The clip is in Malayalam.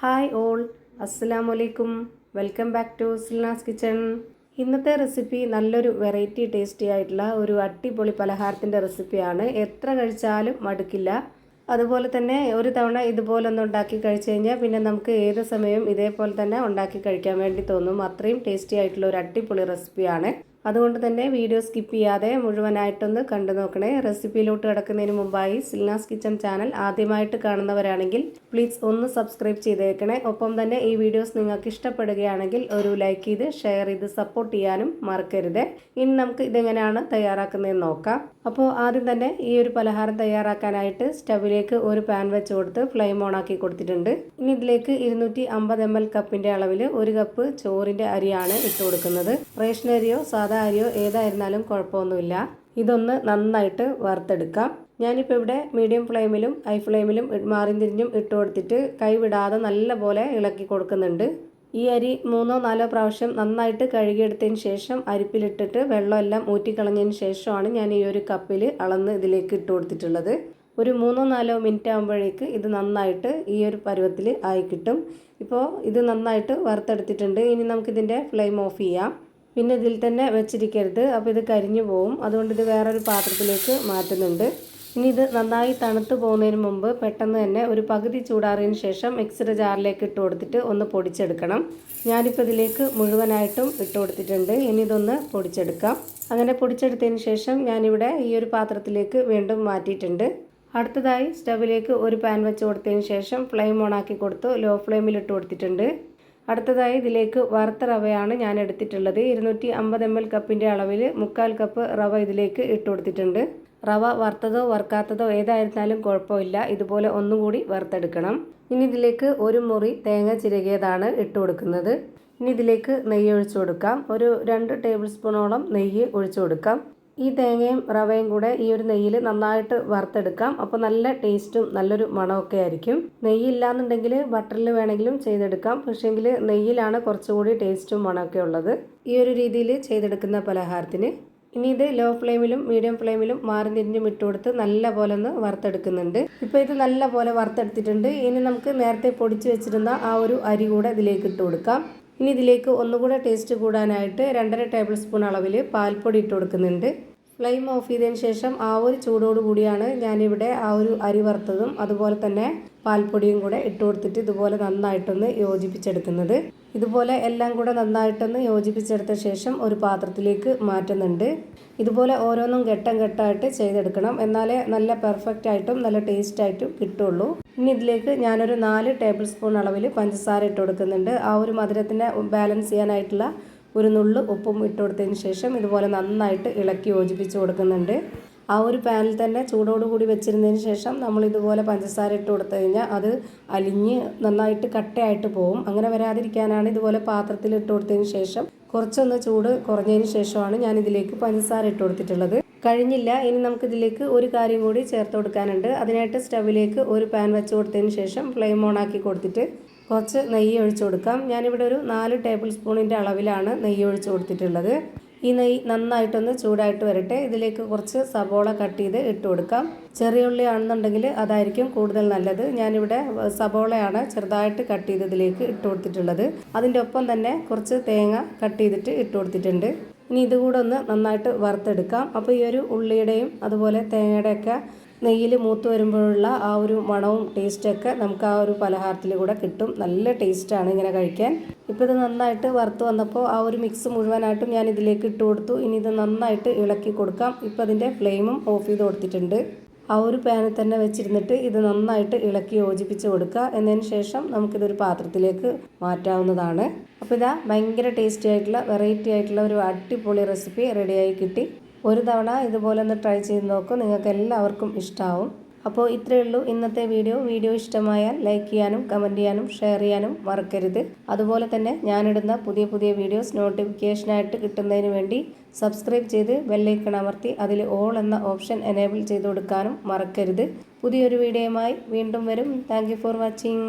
ഹായ് ഓൾ, അസ്സലാമു അലൈക്കും. Welcome back to Silna's kitchen. ഇന്നത്തെ റെസിപ്പി നല്ലൊരു വെറൈറ്റി ടേസ്റ്റി ആയിട്ടുള്ള ഒരു അടിപൊളി പലഹാരത്തിൻ്റെ റെസിപ്പിയാണ്. എത്ര കഴിച്ചാലും മടുക്കില്ല. അതുപോലെ തന്നെ ഒരു തവണ ഇതുപോലൊന്ന് ഉണ്ടാക്കി കഴിച്ചു കഴിഞ്ഞാൽ പിന്നെ നമുക്ക് ഏത് സമയവും ഇതേപോലെ തന്നെ ഉണ്ടാക്കി കഴിക്കാൻ വേണ്ടി തോന്നും. അത്രയും ടേസ്റ്റി ആയിട്ടുള്ള ഒരു അടിപൊളി റെസിപ്പിയാണ്. അതുകൊണ്ട് തന്നെ വീഡിയോ സ്കിപ്പ് ചെയ്യാതെ മുഴുവനായിട്ടൊന്ന് കണ്ടു നോക്കണേ. റെസിപ്പിയിലോട്ട് കിടക്കുന്നതിന് മുമ്പായി സിൽനാസ് കിച്ചൺ ചാനൽ ആദ്യമായിട്ട് കാണുന്നവരാണെങ്കിൽ പ്ലീസ് ഒന്ന് സബ്സ്ക്രൈബ് ചെയ്തേക്കണേ. ഒപ്പം തന്നെ ഈ വീഡിയോസ് നിങ്ങൾക്ക് ഇഷ്ടപ്പെടുകയാണെങ്കിൽ ഒരു ലൈക്ക് ചെയ്ത് ഷെയർ ചെയ്ത് സപ്പോർട്ട് ചെയ്യാനും മറക്കരുത്. ഇനി നമുക്ക് ഇതെങ്ങനെയാണ് തയ്യാറാക്കുന്നതെന്ന് നോക്കാം. അപ്പോൾ ആദ്യം തന്നെ ഈ ഒരു പലഹാരം തയ്യാറാക്കാനായിട്ട് സ്റ്റവിലേക്ക് ഒരു പാൻ വെച്ച് കൊടുത്ത് ഫ്ലെയിം ഓൺ ആക്കി കൊടുത്തിട്ടുണ്ട്. ഇനി ഇതിലേക്ക് 250 ml കപ്പിൻ്റെ അളവിൽ 1 കപ്പ് ചോറിൻ്റെ അരിയാണ് ഇട്ട് കൊടുക്കുന്നത്. റേഷൻ അരിയോ സാധാ അരിയോ ഏതായിരുന്നാലും കുഴപ്പമൊന്നുമില്ല. ഇതൊന്ന് നന്നായിട്ട് വറുത്തെടുക്കാം. ഞാനിപ്പോൾ ഇവിടെ മീഡിയം ഫ്ലെയിമിലും ഹൈ ഫ്ലെയിമിലും മാറിയും തിരിഞ്ഞും ഇട്ട് കൊടുത്തിട്ട് കൈവിടാതെ നല്ലപോലെ ഇളക്കി കൊടുക്കുന്നുണ്ട്. ഈ അരി 3-4 പ്രാവശ്യം നന്നായിട്ട് കഴുകിയെടുത്തതിന് ശേഷം അരിപ്പിലിട്ടിട്ട് വെള്ളമെല്ലാം ഊറ്റിക്കളഞ്ഞതിന് ശേഷമാണ് ഞാൻ ഈ ഒരു കപ്പിൽ അളന്ന് ഇതിലേക്ക് ഇട്ട് കൊടുത്തിട്ടുള്ളത്. ഒരു 3-4 മിനിറ്റ് ആകുമ്പോഴേക്ക് ഇത് നന്നായിട്ട് ഈ ഒരു പരുവത്തിൽ ആയി കിട്ടും. ഇപ്പോൾ ഇത് നന്നായിട്ട് വറുത്തെടുത്തിട്ടുണ്ട്. ഇനി നമുക്കിതിൻ്റെ ഫ്ലെയിം ഓഫ് ചെയ്യാം. പിന്നെ ഇതിൽ തന്നെ വെച്ചിരിക്കരുത്, അപ്പോൾ ഇത് കരിഞ്ഞു പോവും. അതുകൊണ്ട് ഇത് വേറൊരു പാത്രത്തിലേക്ക് മാറ്റുന്നുണ്ട്. ഇനി ഇത് നന്നായി തണുത്ത് പോകുന്നതിന് മുമ്പ് പെട്ടെന്ന് തന്നെ ഒരു പകുതി ചൂടാറിയതിന് ശേഷം മിക്സിയുടെ ജാറിലേക്ക് ഇട്ട് കൊടുത്തിട്ട് ഒന്ന് പൊടിച്ചെടുക്കണം. ഞാനിപ്പോൾ ഇതിലേക്ക് മുഴുവനായിട്ടും ഇട്ട് കൊടുത്തിട്ടുണ്ട്. ഇനി ഇതൊന്ന് പൊടിച്ചെടുക്കാം. അങ്ങനെ പൊടിച്ചെടുത്തതിന് ശേഷം ഞാനിവിടെ ഈ ഒരു പാത്രത്തിലേക്ക് വീണ്ടും മാറ്റിയിട്ടുണ്ട്. അടുത്തതായി സ്റ്റവിലേക്ക് ഒരു പാൻ വെച്ച് കൊടുത്തതിന് ശേഷം ഫ്ലെയിം ഓൺ ആക്കി കൊടുത്തു ലോ ഫ്ലെയിമിൽ ഇട്ട് കൊടുത്തിട്ടുണ്ട്. അടുത്തതായി ഇതിലേക്ക് വറുത്ത റവയാണ് ഞാൻ എടുത്തിട്ടുള്ളത്. 250 ml കപ്പിൻ്റെ അളവിൽ 3/4 കപ്പ് റവ ഇതിലേക്ക് ഇട്ട് കൊടുത്തിട്ടുണ്ട്. റവ വറുത്തതോ വറുക്കാത്തതോ ഏതായിരുന്നാലും കുഴപ്പമില്ല. ഇതുപോലെ ഒന്നും കൂടി വറുത്തെടുക്കണം. ഇനി ഇതിലേക്ക് ഒരു മുറി തേങ്ങ ചിരകിയതാണ് ഇട്ട് കൊടുക്കുന്നത്. ഇനി ഇതിലേക്ക് നെയ്യ് ഒഴിച്ചു കൊടുക്കാം. ഒരു 2 ടേബിൾ സ്പൂണോളം നെയ്യ് ഒഴിച്ചു കൊടുക്കാം. ഈ തേങ്ങയും റവയും കൂടെ ഈ ഒരു നെയ്യിൽ നന്നായിട്ട് വറുത്തെടുക്കാം. അപ്പോൾ നല്ല ടേസ്റ്റും നല്ലൊരു മണമൊക്കെ ആയിരിക്കും. നെയ്യില്ലാന്നുണ്ടെങ്കിൽ ബട്ടറിൽ വേണമെങ്കിലും ചെയ്തെടുക്കാം. പക്ഷേങ്കിൽ നെയ്യിലാണ് കുറച്ചുകൂടി ടേസ്റ്റും മണമൊക്കെ ഉള്ളത് ഈ ഒരു രീതിയിൽ ചെയ്തെടുക്കുന്ന പലഹാരത്തിന്. ഇനി ഇത് ലോ ഫ്ലെയിമിലും മീഡിയം ഫ്ലെയിമിലും മാറി തിരിഞ്ഞും ഇട്ട് കൊടുത്ത് നല്ല പോലെ ഒന്ന് വറുത്തെടുക്കുന്നുണ്ട്. ഇപ്പോൾ ഇത് നല്ല പോലെ വറുത്തെടുത്തിട്ടുണ്ട്. ഇനി നമുക്ക് നേരത്തെ പൊടിച്ച് വെച്ചിരുന്ന ആ ഒരു അരി കൂടെ ഇതിലേക്ക് ഇട്ട് കൊടുക്കാം. ഇനി ഇതിലേക്ക് ഒന്നുകൂടെ ടേസ്റ്റ് കൂടാനായിട്ട് 2.5 ടേബിൾ സ്പൂൺ അളവിൽ പാൽപ്പൊടി ഇട്ട് കൊടുക്കുന്നുണ്ട്. ഫ്ലെയിം ഓഫ് ചെയ്തതിന് ശേഷം ആ ഒരു ചൂടോട് കൂടിയാണ് ഞാനിവിടെ ആ ഒരു അരി വറുത്തതും അതുപോലെ തന്നെ പാൽപ്പൊടിയും കൂടെ ഇട്ട് കൊടുത്തിട്ട് ഇതുപോലെ നന്നായിട്ടൊന്ന് യോജിപ്പിച്ചെടുക്കുന്നത്. ഇതുപോലെ എല്ലാം കൂടെ നന്നായിട്ടൊന്ന് യോജിപ്പിച്ചെടുത്ത ശേഷം ഒരു പാത്രത്തിലേക്ക് മാറ്റുന്നുണ്ട്. ഇതുപോലെ ഓരോന്നും ഘട്ടം ഘട്ടമായിട്ട് ചെയ്തെടുക്കണം. എന്നാലേ നല്ല പെർഫെക്റ്റ് ആയിട്ടും നല്ല ടേസ്റ്റ് ആയിട്ടും കിട്ടുള്ളൂ. ഇനി ഇതിലേക്ക് ഞാനൊരു 4 ടേബിൾ സ്പൂൺ അളവിൽ പഞ്ചസാര ഇട്ട് കൊടുക്കുന്നുണ്ട്. ആ ഒരു മധുരത്തിനെ ബാലൻസ് ചെയ്യാനായിട്ടുള്ള ഒരു നുള്ളു ഉപ്പും ഇട്ട് കൊടുത്തതിന് ശേഷം ഇതുപോലെ നന്നായിട്ട് ഇളക്കി യോജിപ്പിച്ച് കൊടുക്കുന്നുണ്ട്. ആ ഒരു പാനിൽ തന്നെ ചൂടോടുകൂടി വെച്ചിരുന്നതിന് ശേഷം നമ്മൾ ഇതുപോലെ പഞ്ചസാര ഇട്ട് കൊടുത്തു കഴിഞ്ഞാൽ അത് അലിഞ്ഞ് നന്നായിട്ട് കട്ടയായിട്ട് പോകും. അങ്ങനെ വരാതിരിക്കാനാണ് ഇതുപോലെ പാത്രത്തിൽ ഇട്ട് കൊടുത്തതിന് ശേഷം കുറച്ചൊന്ന് ചൂട് കുറഞ്ഞതിന് ശേഷമാണ് ഞാൻ ഇതിലേക്ക് പഞ്ചസാര ഇട്ട് കൊടുത്തിട്ടുള്ളത്. കഴിഞ്ഞില്ല, ഇനി നമുക്കിതിലേക്ക് ഒരു കാര്യം കൂടി ചേർത്ത് കൊടുക്കാനുണ്ട്. അതിനായിട്ട് സ്റ്റവിലേക്ക് ഒരു പാൻ വെച്ച് കൊടുത്തതിന് ശേഷം ഫ്ലെയിം ഓൺ ആക്കി കൊടുത്തിട്ട് കുറച്ച് നെയ്യ് ഒഴിച്ചു കൊടുക്കാം. ഞാനിവിടെ ഒരു 4 ടേബിൾ സ്പൂണിൻ്റെ അളവിലാണ് നെയ്യ് ഒഴിച്ചു കൊടുത്തിട്ടുള്ളത്. ഈ നെയ്യ് നന്നായിട്ടൊന്ന് ചൂടായിട്ട് വരട്ടെ. ഇതിലേക്ക് കുറച്ച് സബോള കട്ട് ചെയ്ത് ഇട്ട് കൊടുക്കാം. ചെറിയ ഉള്ളി ആണെന്നുണ്ടെങ്കിൽ അതായിരിക്കും കൂടുതൽ നല്ലത്. ഞാനിവിടെ സബോളയാണ് ചെറുതായിട്ട് കട്ട് ചെയ്ത് ഇതിലേക്ക് ഇട്ട് കൊടുത്തിട്ടുള്ളത്. അതിൻ്റെ ഒപ്പം തന്നെ കുറച്ച് തേങ്ങ കട്ട് ചെയ്തിട്ട് ഇട്ട് കൊടുത്തിട്ടുണ്ട്. ഇനി ഇതുകൂടെ ഒന്ന് നന്നായിട്ട് വറുത്തെടുക്കാം. അപ്പോൾ ഈ ഒരു ഉള്ളിയുടെയും അതുപോലെ തേങ്ങയുടെയൊക്കെ നെയ്യിൽ മൂത്ത് വരുമ്പോഴുള്ള ആ ഒരു മണവും ടേസ്റ്റൊക്കെ നമുക്ക് ആ ഒരു പലഹാരത്തിൽ കൂടെ കിട്ടും. നല്ല ടേസ്റ്റാണ് ഇങ്ങനെ കഴിക്കാൻ. ഇപ്പോൾ ഇത് നന്നായിട്ട് വറുത്ത് വന്നപ്പോൾ ആ ഒരു മിക്സ് മുഴുവനായിട്ടും ഞാൻ ഇതിലേക്ക് ഇട്ട് കൊടുത്തു. ഇനി ഇത് നന്നായിട്ട് ഇളക്കി കൊടുക്കാം. ഇപ്പോൾ അതിൻ്റെ ഫ്ലെയിമും ഓഫ് ചെയ്ത് കൊടുത്തിട്ടുണ്ട്. ആ ഒരു പാനിൽ തന്നെ വെച്ചിരുന്നിട്ട് ഇത് നന്നായിട്ട് ഇളക്കി യോജിപ്പിച്ച് കൊടുക്കുക. എന്നതിന് ശേഷം നമുക്കിതൊരു പാത്രത്തിലേക്ക് മാറ്റാവുന്നതാണ്. അപ്പോൾ ഇതാ ഭയങ്കര ടേസ്റ്റി ആയിട്ടുള്ള വെറൈറ്റി ആയിട്ടുള്ള ഒരു അടിപൊളി റെസിപ്പി റെഡിയായി കിട്ടി. ഒരു തവണ ഇതുപോലെ ഒന്ന് ട്രൈ ചെയ്ത് നോക്കും. നിങ്ങൾക്ക് എല്ലാവർക്കും ഇഷ്ടമാവും. അപ്പോൾ ഇത്രയേ ഉള്ളൂ ഇന്നത്തെ വീഡിയോ ഇഷ്ടമായാൽ ലൈക്ക് ചെയ്യാനും കമൻറ്റ് ചെയ്യാനും ഷെയർ ചെയ്യാനും മറക്കരുത്. അതുപോലെ തന്നെ ഞാനിടുന്ന പുതിയ വീഡിയോസ് നോട്ടിഫിക്കേഷനായിട്ട് കിട്ടുന്നതിന് വേണ്ടി സബ്സ്ക്രൈബ് ചെയ്ത് ബെല്ലൈക്കൺ അമർത്തി അതിൽ ഓൾ എന്ന ഓപ്ഷൻ എനേബിൾ ചെയ്ത് കൊടുക്കാനും മറക്കരുത്. പുതിയൊരു വീഡിയോയുമായി വീണ്ടും വരും. Thank you for watching.